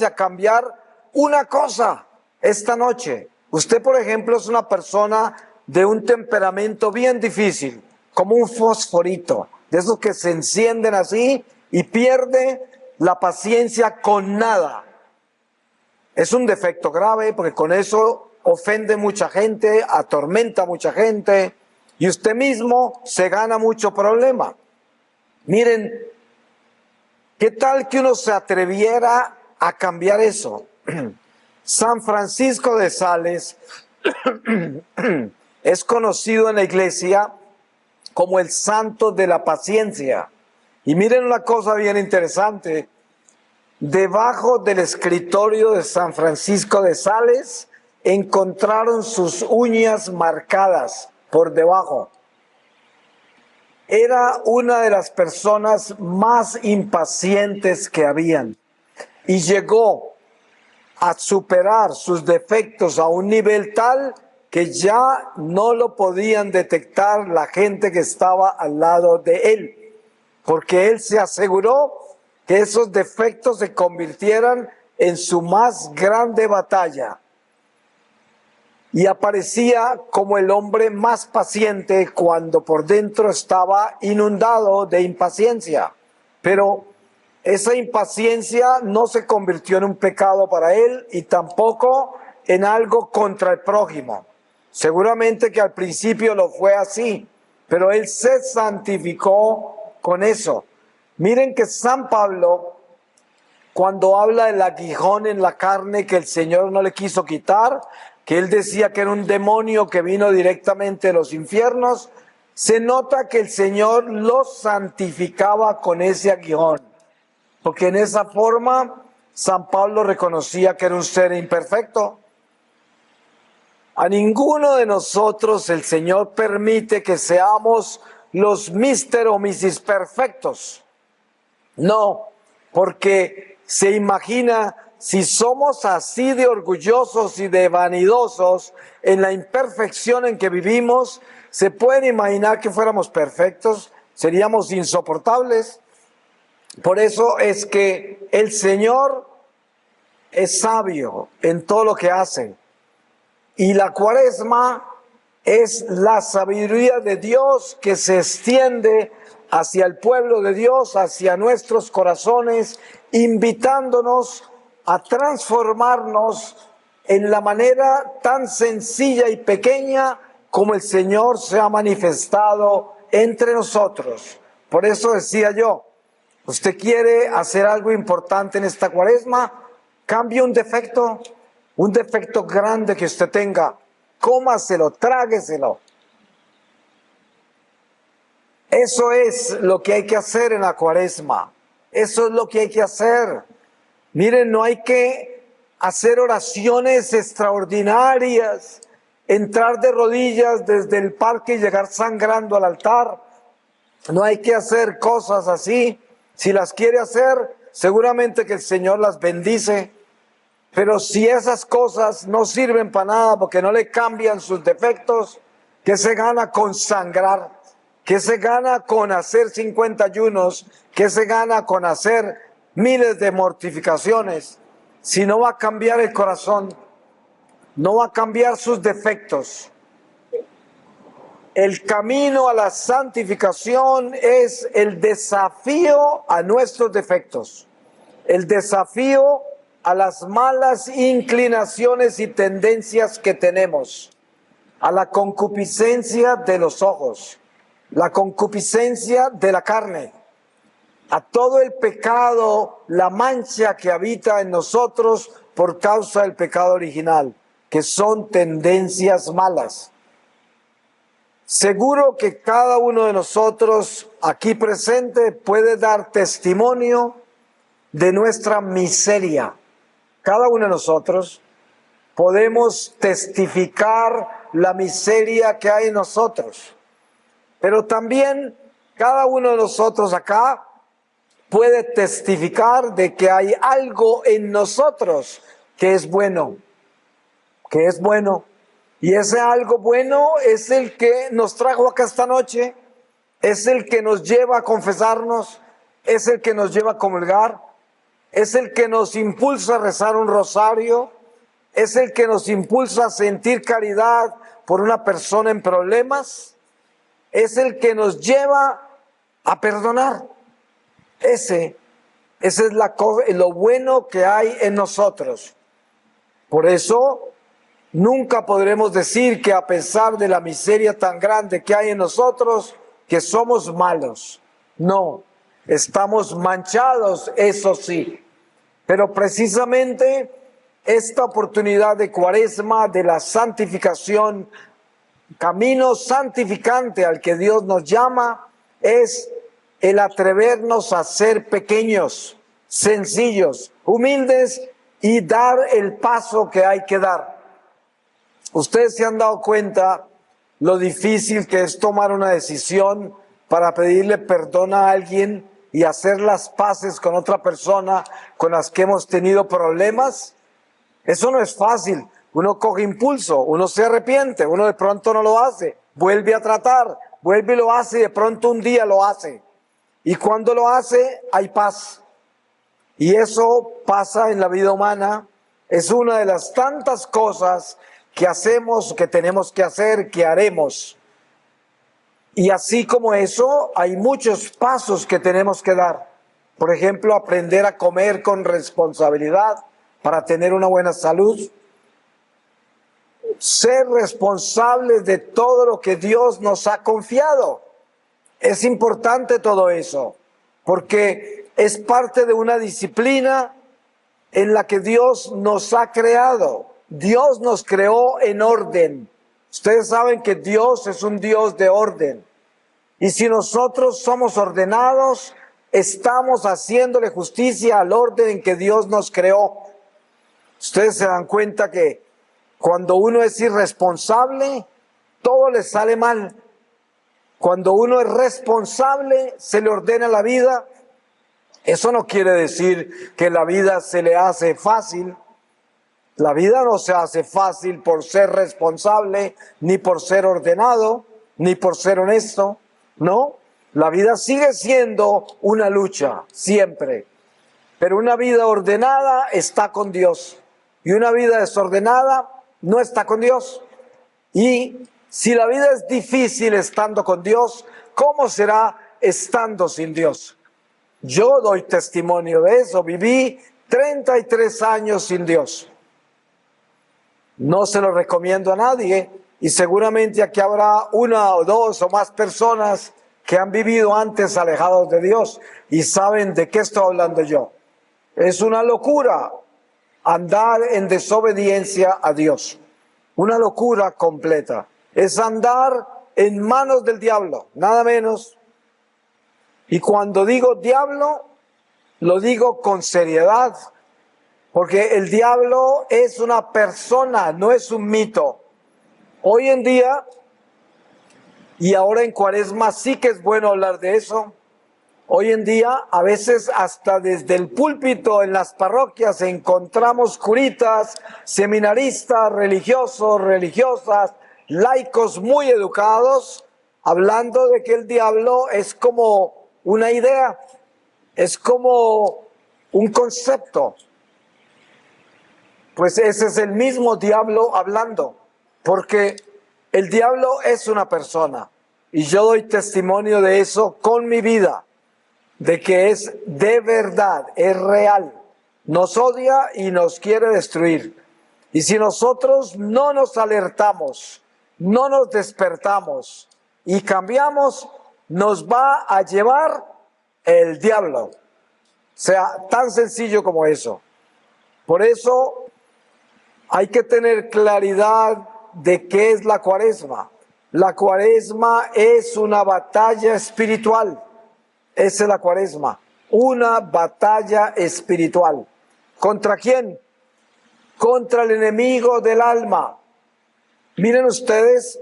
a cambiar una cosa esta noche. Usted, por ejemplo, es una persona de un temperamento bien difícil, como un fosforito, de esos que se encienden así y pierde la paciencia con nada. Es un defecto grave porque con eso ofende mucha gente, atormenta a mucha gente y usted mismo se gana mucho problema. Miren, ¿qué tal que uno se atreviera a cambiar eso? San Francisco de Sales es conocido en la iglesia como el santo de la paciencia. Y miren una cosa bien interesante. Debajo del escritorio de San Francisco de Sales encontraron sus uñas marcadas por debajo. era una de las personas más impacientes que habían y llegó a superar sus defectos a un nivel tal que ya no lo podían detectar la gente que estaba al lado de él, porque él se aseguró que esos defectos se convirtieran en su más grande batalla. Y aparecía como el hombre más paciente cuando por dentro estaba inundado de impaciencia. Pero esa impaciencia no se convirtió en un pecado para él y tampoco en algo contra el prójimo. Seguramente que al principio lo fue así, pero él se santificó con eso. Miren que San Pablo, cuando habla del aguijón en la carne que el Señor no le quiso quitar, que él decía que era un demonio que vino directamente de los infiernos, se nota que el Señor lo santificaba con ese aguijón, porque en esa forma San Pablo reconocía que era un ser imperfecto. A ninguno de nosotros el Señor permite que seamos los Mister o Mrs. perfectos. No, porque se imagina, si somos así de orgullosos y de vanidosos en la imperfección en que vivimos, se pueden imaginar que fuéramos perfectos, seríamos insoportables. Por eso es que el Señor es sabio en todo lo que hace. Y la Cuaresma es la sabiduría de Dios que se extiende hacia el pueblo de Dios, hacia nuestros corazones, invitándonos a transformarnos en la manera tan sencilla y pequeña como el Señor se ha manifestado entre nosotros. Por eso decía yo, usted quiere hacer algo importante en esta Cuaresma, cambie un defecto grande que usted tenga, cómaselo, trágueselo. Eso es lo que hay que hacer en la Cuaresma. Eso es lo que hay que hacer. Miren, no hay que hacer oraciones extraordinarias, entrar de rodillas desde el parque y llegar sangrando al altar. No hay que hacer cosas así. Si las quiere hacer, seguramente que el Señor las bendice. Pero si esas cosas no sirven para nada porque no le cambian sus defectos, ¿qué se gana con sangrar? ¿Qué se gana con hacer 50 ayunos? ¿Qué se gana con hacer miles de mortificaciones? Si no va a cambiar el corazón, no va a cambiar sus defectos. El camino a la santificación es el desafío a nuestros defectos, el desafío a las malas inclinaciones y tendencias que tenemos, a la concupiscencia de los ojos, la concupiscencia de la carne, a todo el pecado, la mancha que habita en nosotros por causa del pecado original, que son tendencias malas. Seguro que cada uno de nosotros aquí presente puede dar testimonio de nuestra miseria. Cada uno de nosotros podemos testificar la miseria que hay en nosotros, pero también cada uno de nosotros acá puede testificar de que hay algo en nosotros que es bueno, y ese algo bueno es el que nos trajo acá esta noche, es el que nos lleva a confesarnos, es el que nos lleva a comulgar, es el que nos impulsa a rezar un rosario, es el que nos impulsa a sentir caridad por una persona en problemas, es el que nos lleva a perdonar. Ese es lo bueno que hay en nosotros. Por eso nunca podremos decir que a pesar de la miseria tan grande que hay en nosotros, que somos malos. No, estamos manchados, eso sí. Pero precisamente esta oportunidad de Cuaresma, de la santificación, camino santificante al que Dios nos llama, es el atrevernos a ser pequeños, sencillos, humildes y dar el paso que hay que dar. Ustedes se han dado cuenta lo difícil que es tomar una decisión para pedirle perdón a alguien y hacer las paces con otra persona con las que hemos tenido problemas? Eso no es fácil. Uno coge impulso, uno se arrepiente, uno de pronto no lo hace, vuelve a tratar, vuelve y lo hace y de pronto un día lo hace. Y cuando lo hace, hay paz. Y eso pasa en la vida humana. Es una de las tantas cosas que hacemos, que tenemos que hacer, que haremos. Y así como eso, hay muchos pasos que tenemos que dar. Por ejemplo, aprender a comer con responsabilidad para tener una buena salud. Ser responsables de todo lo que Dios nos ha confiado. Es importante todo eso, porque es parte de una disciplina en la que Dios nos ha creado. Dios nos creó en orden. Ustedes saben que Dios es un Dios de orden. Y si nosotros somos ordenados, estamos haciéndole justicia al orden en que Dios nos creó. Ustedes se dan cuenta que cuando uno es irresponsable, todo le sale mal. Cuando uno es responsable, se le ordena la vida. Eso no quiere decir que la vida se le hace fácil. La vida no se hace fácil por ser responsable, ni por ser ordenado, ni por ser honesto. No, la vida sigue siendo una lucha, siempre. Pero una vida ordenada está con Dios. Y una vida desordenada no está con Dios. Y si la vida es difícil estando con Dios, ¿cómo será estando sin Dios? Yo doy testimonio de eso. Viví 33 años sin Dios. No se lo recomiendo a nadie y seguramente aquí habrá una o dos o más personas que han vivido antes alejados de Dios y saben de qué estoy hablando yo. Es una locura andar en desobediencia a Dios. Una locura completa. Es andar en manos del diablo, nada menos. Y cuando digo diablo, lo digo con seriedad, porque el diablo es una persona, no es un mito. Hoy en día, y ahora en Cuaresma sí que es bueno hablar de eso, hoy en día a veces hasta desde el púlpito en las parroquias encontramos curitas, seminaristas, religiosos, religiosas, laicos muy educados, hablando de que el diablo es como una idea, es como un concepto. Pues ese es el mismo diablo hablando, porque el diablo es una persona y yo doy testimonio de eso con mi vida, de que es de verdad, es real, nos odia y nos quiere destruir. Y si nosotros no nos alertamos, no nos despertamos y cambiamos, nos va a llevar el diablo. O sea, tan sencillo como eso. Por eso hay que tener claridad de qué es la Cuaresma. La Cuaresma es una batalla espiritual. Esa es la Cuaresma. Una batalla espiritual. ¿Contra quién? Contra el enemigo del alma. Miren ustedes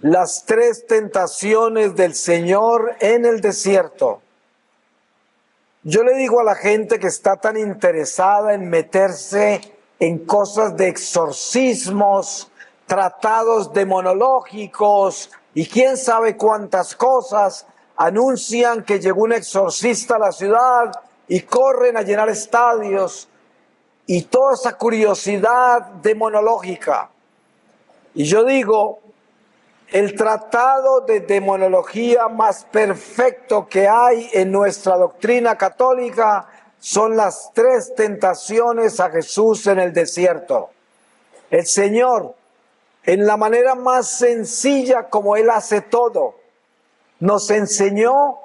las 3 tentaciones del Señor en el desierto. Yo le digo a la gente que está tan interesada en meterse en cosas de exorcismos, tratados demonológicos y quién sabe cuántas cosas, anuncian que llegó un exorcista a la ciudad y corren a llenar estadios y toda esa curiosidad demonológica. Y yo digo, el tratado de demonología más perfecto que hay en nuestra doctrina católica son las 3 tentaciones a Jesús en el desierto. El Señor, en la manera más sencilla como Él hace todo, nos enseñó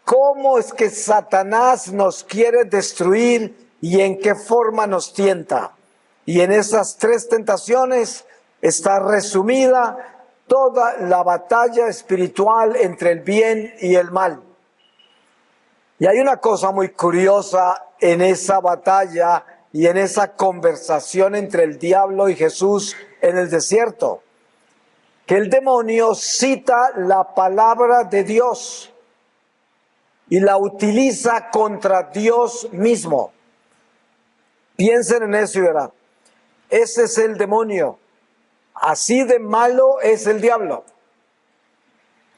cómo es que Satanás nos quiere destruir y en qué forma nos tienta. Y en esas 3 tentaciones está resumida toda la batalla espiritual entre el bien y el mal. Y hay una cosa muy curiosa en esa batalla y en esa conversación entre el diablo y Jesús en el desierto, que el demonio cita la palabra de Dios y la utiliza contra Dios mismo. Piensen en eso y verán. Ese es el demonio. Así de malo es el diablo.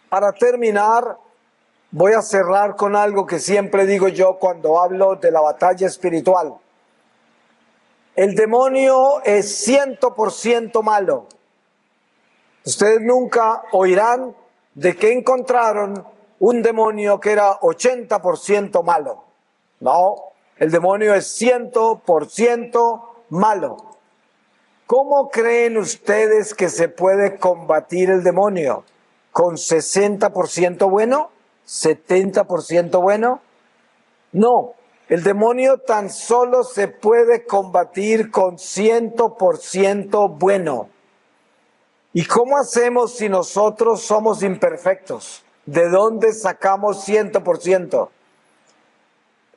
Para terminar, voy a cerrar con algo que siempre digo yo cuando hablo de la batalla espiritual. El demonio es 100% malo. Ustedes nunca oirán de que encontraron un demonio que era 80% malo. No, el demonio es 100% malo. ¿Cómo creen ustedes que se puede combatir el demonio? ¿Con 60% bueno? ¿70% bueno? No, el demonio tan solo se puede combatir con 100% bueno. ¿Y cómo hacemos si nosotros somos imperfectos? ¿De dónde sacamos 100%?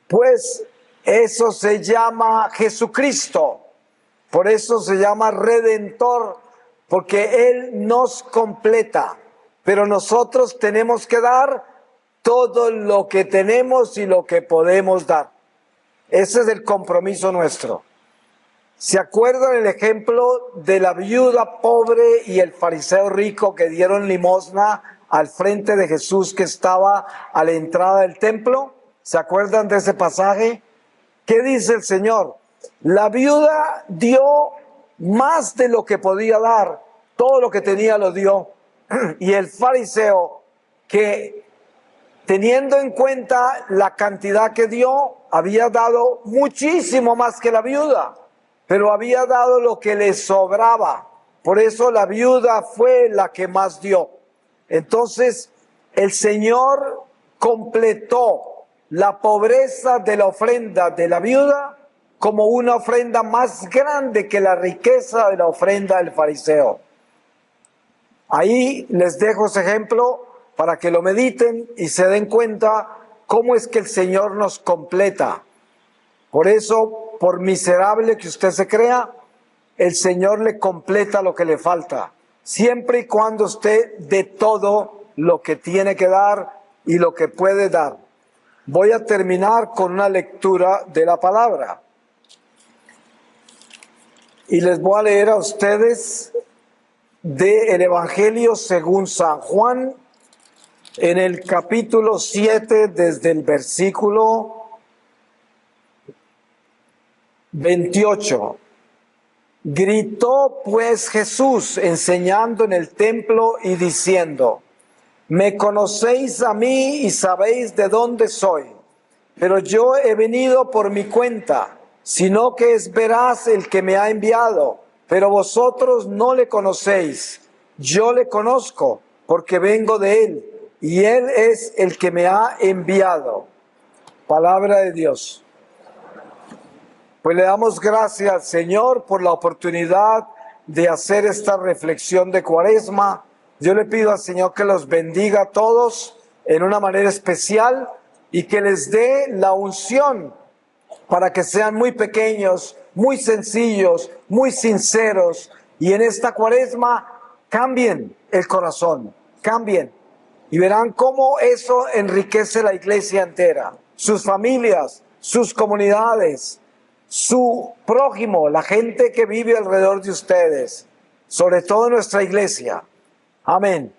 Pues eso se llama Jesucristo. Por eso se llama Redentor, porque Él nos completa. Pero nosotros tenemos que dar todo lo que tenemos y lo que podemos dar. Ese es el compromiso nuestro. ¿Se acuerdan el ejemplo de la viuda pobre y el fariseo rico que dieron limosna al frente de Jesús que estaba a la entrada del templo? ¿Se acuerdan de ese pasaje? ¿Qué dice el Señor? La viuda dio más de lo que podía dar, todo lo que tenía lo dio. Y el fariseo, que teniendo en cuenta la cantidad que dio, había dado muchísimo más que la viuda, pero había dado lo que le sobraba. Por eso la viuda fue la que más dio. Entonces, el Señor completó la pobreza de la ofrenda de la viuda como una ofrenda más grande que la riqueza de la ofrenda del fariseo. Ahí les dejo ese ejemplo para que lo mediten y se den cuenta cómo es que el Señor nos completa. Por eso, por miserable que usted se crea, el Señor le completa lo que le falta, siempre y cuando usted dé todo lo que tiene que dar y lo que puede dar. Voy a terminar con una lectura de la palabra. Y les voy a leer a ustedes del Evangelio según San Juan, en el capítulo 7, desde el versículo 28. Gritó pues Jesús enseñando en el templo y diciendo: me conocéis a mí y sabéis de dónde soy, pero yo he venido por mi cuenta, sino que es veraz el que me ha enviado, pero vosotros no le conocéis. Yo le conozco porque vengo de él, y él es el que me ha enviado. Palabra de Dios. Pues le damos gracias al Señor por la oportunidad de hacer esta reflexión de Cuaresma. Yo le pido al Señor que los bendiga a todos en una manera especial y que les dé la unción para que sean muy pequeños, muy sencillos, muy sinceros, y en esta Cuaresma cambien el corazón, cambien, y verán cómo eso enriquece la iglesia entera, sus familias, sus comunidades, su prójimo, la gente que vive alrededor de ustedes, sobre todo nuestra iglesia. Amén.